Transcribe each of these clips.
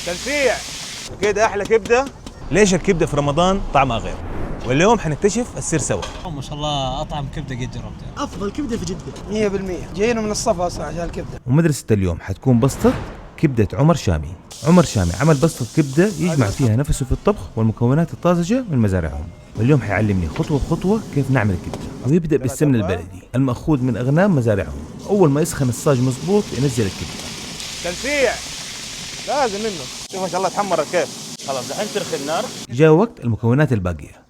تلسيع كده احلى كبده. ليش الكبده في رمضان طعمها غير؟ واليوم حنكتشف السر سوا. ما شاء الله اطعم كبده قد جربتها. افضل كبده في جده 100%. جايين من الصفا اصلا عشان الكبده. ومدرسة اليوم حتكون بسطة كبدة عمر شامي. عمر شامي عمل بسطة كبدة يجمع فيها نفسه في الطبخ والمكونات الطازجة من مزارعهم، واليوم حيعلمني خطوة بخطوة كيف نعمل الكبدة. ويبدأ بالسمن البلدي المأخوذ من أغنام مزارعهم. أول ما يسخن الصاج مظبوط ينزل الكبدة. تلسيع لازم منه. شوف ما شاء الله تحمرت كيف. خلاص دحين ترخي النار. جاء وقت المكونات الباقية.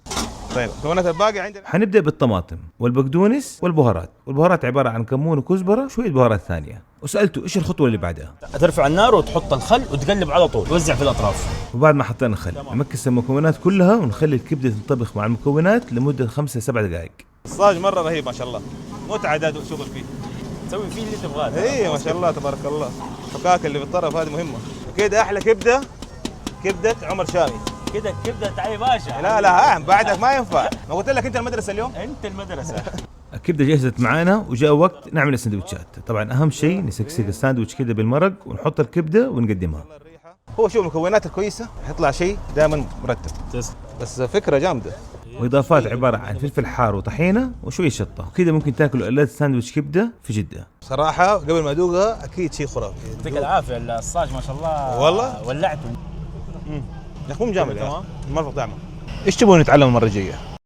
طيب المكونات الباقية عندنا حنبدأ بالطماطم والبقدونس والبهارات. والبهارات عبارة عن كمون وكزبرة وشوية بهارات ثانية. وسألته إيش الخطوة اللي بعدها؟ ترفع النار وتحط الخل وتقلب على طول، توزع في الاطراف. وبعد ما حطينا الخل نمكس المكونات كلها ونخلي الكبدة تنطبخ مع المكونات لمدة 5-7 دقائق. الصاج مرة رهيب ما شاء الله. متعة ده شغل فيه. تسوي فيه اللي تبغاه. ايه ما شاء الله تبارك الله. الحكاكة اللي بالطرف هذه مهمة. كده احلى كبدة. كبدة عمر شامي. كده كبده علي باشا. لا بعدك ما ينفع. ما قلت لك انت المدرسة اليوم؟ انت المدرسة. الكبدة جهزت معانا وجاء وقت نعمل السندوتشات. طبعا أهم شيء نسكسك الساندوتش كده بالمرق ونحط الكبدة ونقدمها. هو شوف المكونات الكويسة حيطلع شيء دائما مرتب. بس فكرة جامدة. وإضافات عبارة عن فلفل حار وطحينة وشوية شطة، وكده ممكن تاكلوا قلات ساندوتش كبدة في جدة. صراحة قبل ما أدوقها أكيد شيء خرافي. يعطيك العافية. الصاج ما شاء الله والله ولعته. يا أخي مو مجامل يا أخي. مرة طعمه. إيش تبغون نتعلم المرة الجاية؟